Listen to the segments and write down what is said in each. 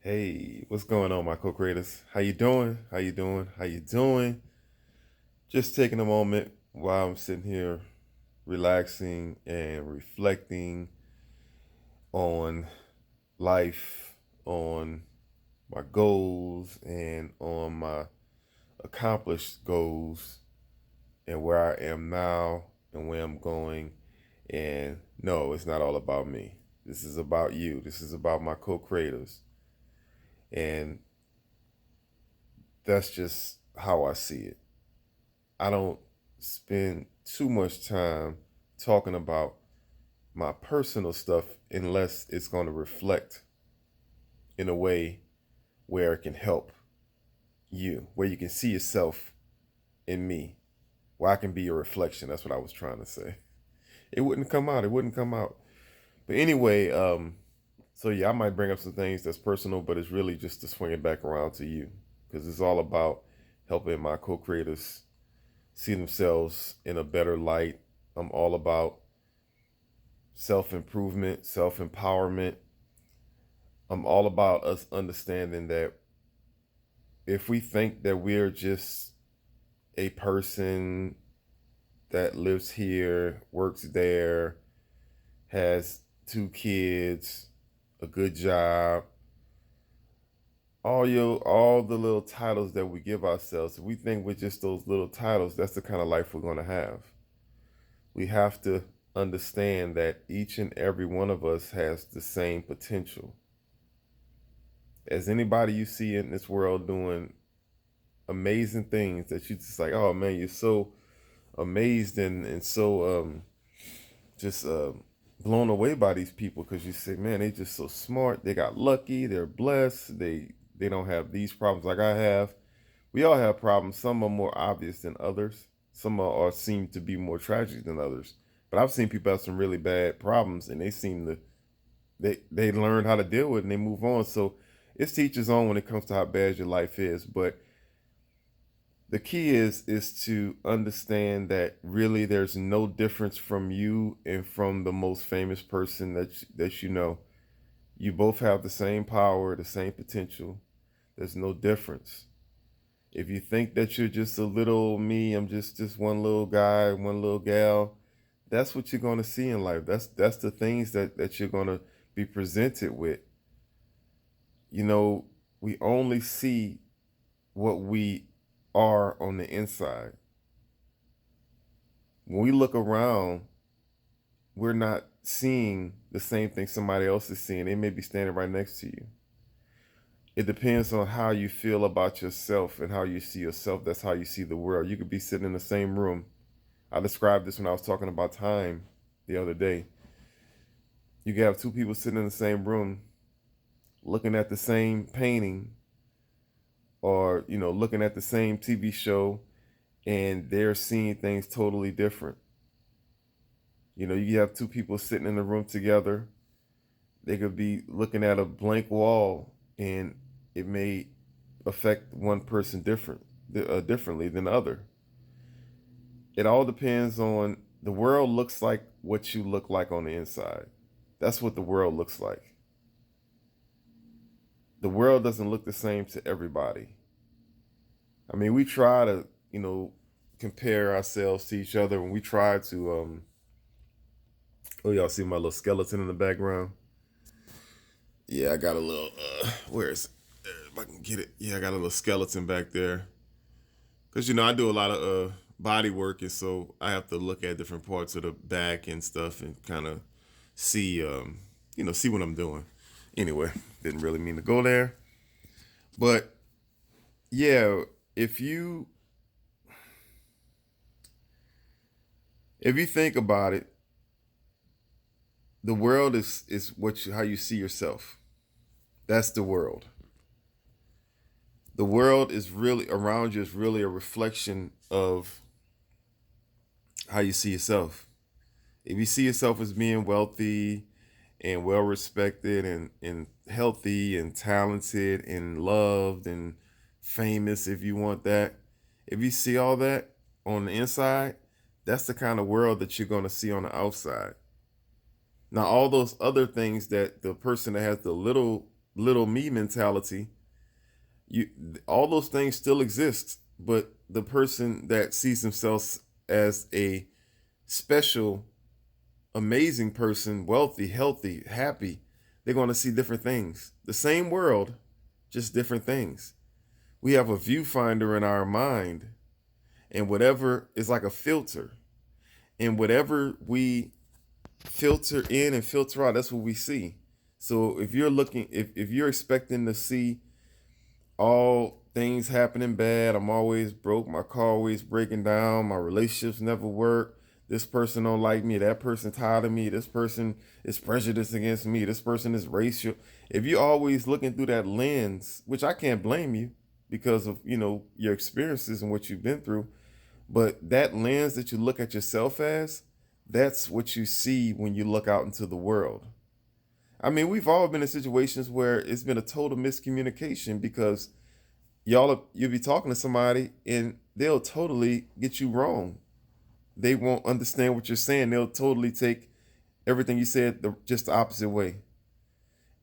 Hey, what's going on, my co-creators? How you doing? How you doing? How you doing? Just taking a moment while I'm sitting here relaxing and reflecting on life, on my goals, and on my accomplished goals, and where I am now and where I'm going. And no, it's not all about me. This is about you. This is about my co-creators. And that's just how I see it. I don't spend too much time talking about my personal stuff unless it's going to reflect in a way where it can help you, where you can see yourself in me, where I can be a reflection. That's what I was trying to say. It wouldn't come out. It wouldn't come out. But anyway, so yeah, I might bring up some things that's personal, but it's really just to swing it back around to you because it's all about helping my co-creators see themselves in a better light. I'm all about self-improvement, self-empowerment. I'm all about us understanding that if we think that we're just a person that lives here, works there, has two kids, a good job, all the little titles that we give ourselves, if we think we're just those little titles, that's the kind of life we're going to have. We have to understand that each and every one of us has the same potential. As anybody you see in this world doing amazing things that you just like, oh man, you're so amazed and so just blown away by these people because you say, man, they just so smart. They got lucky. They're blessed. They don't have these problems like I have. We all have problems. Some are more obvious than others. Some are seem to be more tragic than others. But I've seen people have some really bad problems, and they seem to they learn how to deal with it and they move on. So it's to each his own when it comes to how bad your life is. But the key is to understand that really there's no difference from you and from the most famous person that you know. You both have the same power, the same potential. There's no difference. If you think that you're just a little me, I'm just one little guy, one little gal, that's what you're going to see in life. That's the things that you're going to be presented with. You know, we only see what we are on the inside. When we look around, we're not seeing the same thing somebody else is seeing. They may be standing right next to you. It depends on how you feel about yourself and how you see yourself. That's how you see the world. You could be sitting in the same room. I described this when I was talking about time the other day. You can have two people sitting in the same room looking at the same painting or, looking at the same TV show and they're seeing things totally different. You have two people sitting in the room together. They could be looking at a blank wall and it may affect one person differently than the other. It all depends on the world looks like what you look like on the inside. That's what the world looks like. The world doesn't look the same to everybody. I mean, we try to, compare ourselves to each other when we try to oh, y'all see my little skeleton in the background? Yeah, I got a little where is it? If I can get it. Yeah, I got a little skeleton back there. Cause I do a lot of body work, and so I have to look at different parts of the back and stuff, and kind of see, see what I'm doing. Anyway, didn't really mean to go there, but yeah, if you if you think about it, the world is how you see yourself. That's the world. The world is really around you is really a reflection of how you see yourself. If you see yourself as being wealthy and well respected and healthy and talented and loved and famous, if you want that, if you see all that on the inside, that's the kind of world that you're going to see on the outside. Now, all those other things that the person that has the little little me mentality, you all those things still exist, but the person that sees themselves as a special, amazing person, wealthy, healthy, happy, they're going to see different things. The same world, just different things. We have a viewfinder in our mind, and whatever is like a filter, and whatever we filter in and filter out, that's what we see. So if you're looking, if you're expecting to see all things happening bad, I'm always broke, my car always breaking down, my relationships never work, this person don't like me, that person tired of me, this person is prejudiced against me, this person is racial. If you're always looking through that lens, which I can't blame you because of, your experiences and what you've been through, but that lens that you look at yourself as, that's what you see when you look out into the world. I mean, we've all been in situations where it's been a total miscommunication because you'll be talking to somebody and they'll totally get you wrong. They won't understand what you're saying. They'll totally take everything you said just the opposite way.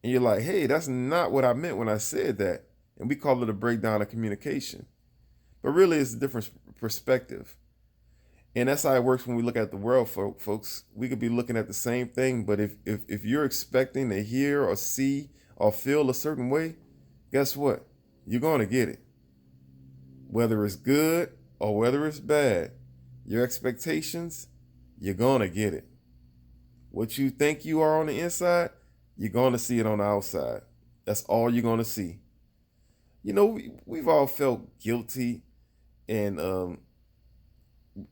And you're like, hey, that's not what I meant when I said that. And we call it a breakdown of communication. But really, it's a different perspective. And that's how it works when we look at the world, folks. We could be looking at the same thing, but if you're expecting to hear or see or feel a certain way, guess what? You're going to get it. Whether it's good or whether it's bad, your expectations, you're going to get it. What you think you are on the inside, you're going to see it on the outside. That's all you're going to see. We've all felt guilty and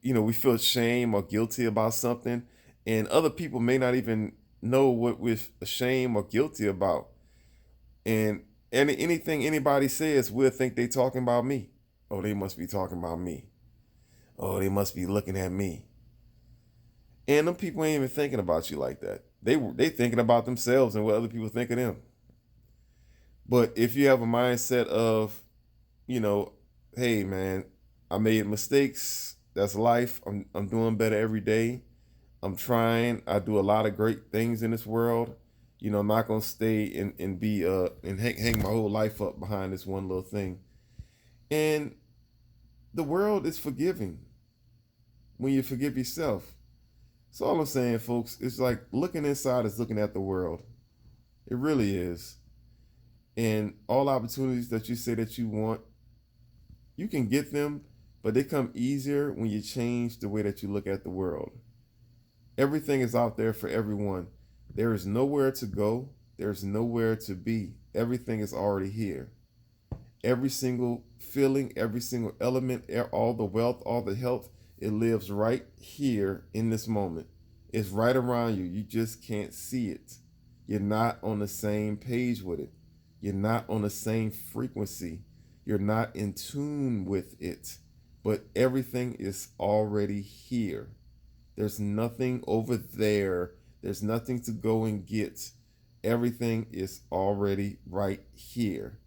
we feel shame or guilty about something, and other people may not even know what we're ashamed or guilty about. And anything anybody says, we'll think they talking about me. Oh, they must be talking about me. Oh, they must be looking at me. And them people ain't even thinking about you like that. They thinking about themselves and what other people think of them. But if you have a mindset of, you know, hey man, I made mistakes. That's life. I'm doing better every day. I'm trying. I do a lot of great things in this world. I'm not gonna stay and be and hang my whole life up behind this one little thing. And the world is forgiving when you forgive yourself. So all I'm saying, folks, it's like looking inside is looking at the world. It really is. And all opportunities that you say that you want, you can get them, but they come easier when you change the way that you look at the world. Everything is out there for everyone. There is nowhere to go. There's nowhere to be. Everything is already here. Every single feeling, every single element, all the wealth, all the health, it lives right here in this moment. It's right around you. You just can't see it. You're not on the same page with it. You're not on the same frequency. You're not in tune with it. But everything is already here. There's nothing over there. There's nothing to go and get. Everything is already right here.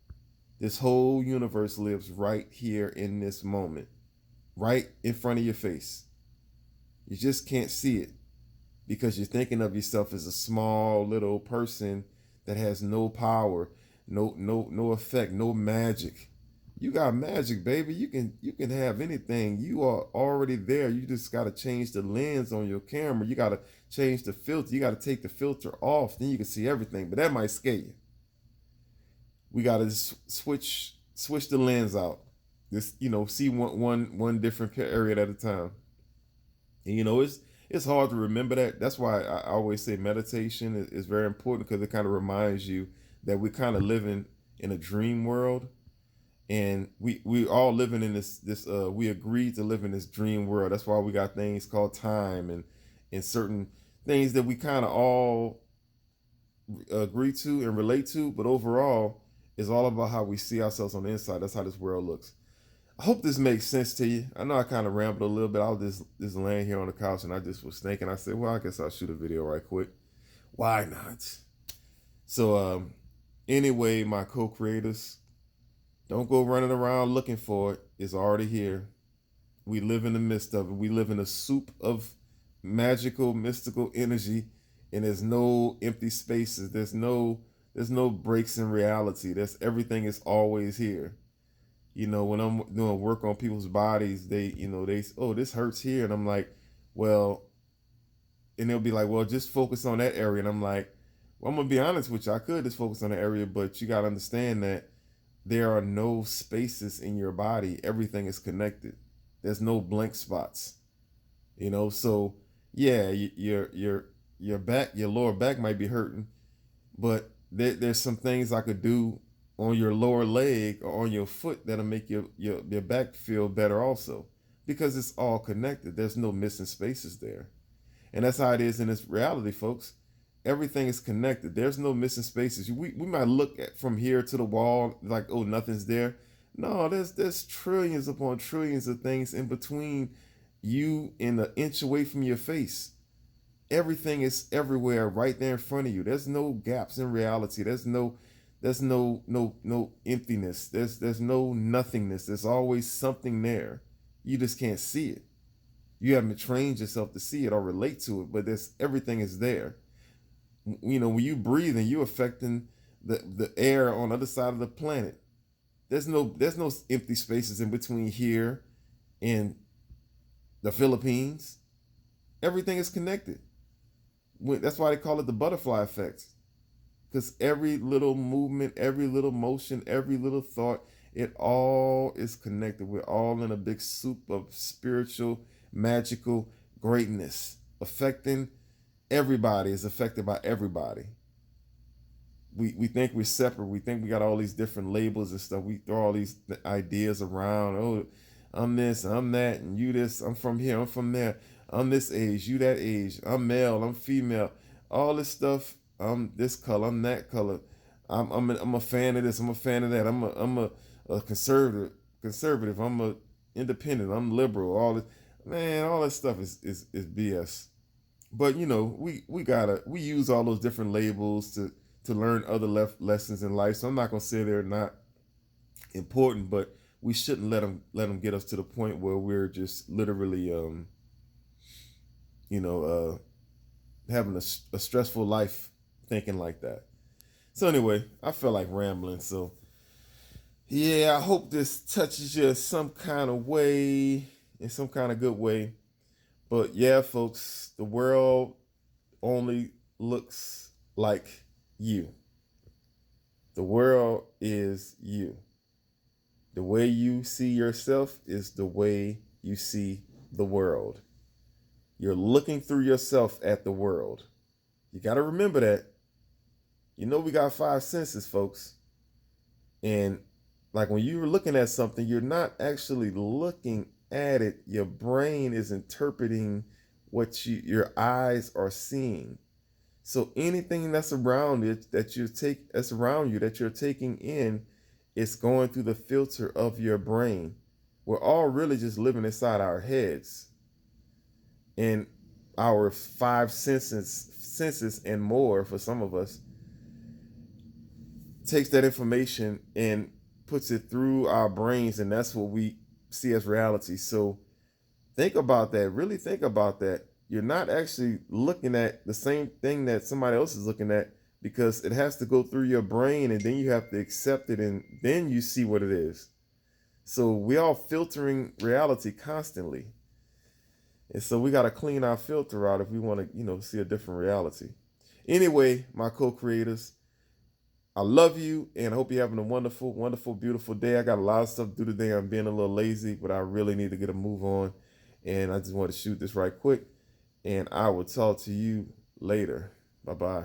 This whole universe lives right here in this moment, right in front of your face. You just can't see it because you're thinking of yourself as a small little person that has no power, no effect, no magic. You got magic, baby. You can have anything. You are already there. You just got to change the lens on your camera. You got to change the filter. You got to take the filter off. Then you can see everything. But that might scare you. We got to switch the lens out. Just see one different area at a time. And it's hard to remember that. That's why I always say meditation is very important because it kind of reminds you that we're kind of living in a dream world, and we all living in this we agreed to live in this dream world. That's why we got things called time and certain things that we kind of all agree to and relate to, but overall it's all about how we see ourselves on the inside. That's how this world looks. I hope this makes sense to you. I know I kind of rambled a little bit. I was just laying here on the couch and I just was thinking. I said, well, I guess I'll shoot a video right quick. Why not? So anyway, my co-creators, don't go running around looking for it. It's already here. We live in the midst of it. We live in a soup of magical, mystical energy, and there's no empty spaces. There's no There's no breaks in reality. That's everything is always here. When I'm doing work on people's bodies, they oh, this hurts here, and I'm like, well, and they'll be like, well, just focus on that area, and I'm like, well, I'm gonna be honest with you. I could just focus on the area, but you gotta understand that there are no spaces in your body. Everything is connected. There's no blank spots. So yeah, your back, your lower back might be hurting, but there's some things I could do on your lower leg or on your foot that'll make your back feel better also, because it's all connected. There's no missing spaces there. And that's how it is in this reality, folks. Everything is connected. There's no missing spaces. We might look at from here to the wall like, oh, nothing's there. No, there's trillions upon trillions of things in between you and an inch away from your face. Everything is everywhere right there in front of you. There's no gaps in reality. There's no emptiness. There's no nothingness. There's always something there. You just can't see it. You haven't trained yourself to see it or relate to it, but there's everything is there. When you breathe and you're affecting the air on the other side of the planet. There's no empty spaces in between here and the Philippines. Everything is connected. That's why they call it the butterfly effect. Because every little movement, every little motion, every little thought, it all is connected. We're all in a big soup of spiritual, magical greatness. Affecting everybody is affected by everybody. We think we're separate. We think we got all these different labels and stuff. We throw all these ideas around. Oh, I'm this, I'm that, and you this. I'm from here, I'm from there. I'm this age, you that age. I'm male, I'm female. All this stuff. I'm this color, I'm that color. I'm a fan of this. I'm a fan of that. I'm a conservative. I'm a independent. I'm liberal. All this, man. All this stuff is BS. But we use all those different labels to learn other lessons in life. So I'm not gonna say they're not important, but we shouldn't let them get us to the point where we're just literally you know having a stressful life thinking like that. So anyway, I feel like rambling. So yeah, I hope this touches you some kind of way, in some kind of good way. But yeah, folks, the world only looks like you. The world is you. The way you see yourself is the way you see the world. You're looking through yourself at the world. You got to remember that. We got five senses, folks. And like when you're looking at something, you're not actually looking at it. Your brain is interpreting what your eyes are seeing. So anything that's around it that's around you that you're taking in, it's going through the filter of your brain. We're all really just living inside our heads. And our five senses and more for some of us takes that information and puts it through our brains, and that's what we see as reality. So think about that. Really think about that. You're not actually looking at the same thing that somebody else is looking at, because it has to go through your brain and then you have to accept it and then you see what it is. So we all filtering reality constantly. And so we got to clean our filter out if we want to, see a different reality. Anyway, my co-creators, I love you and I hope you're having a wonderful, wonderful, beautiful day. I got a lot of stuff to do today. I'm being a little lazy, but I really need to get a move on. And I just want to shoot this right quick. And I will talk to you later. Bye-bye.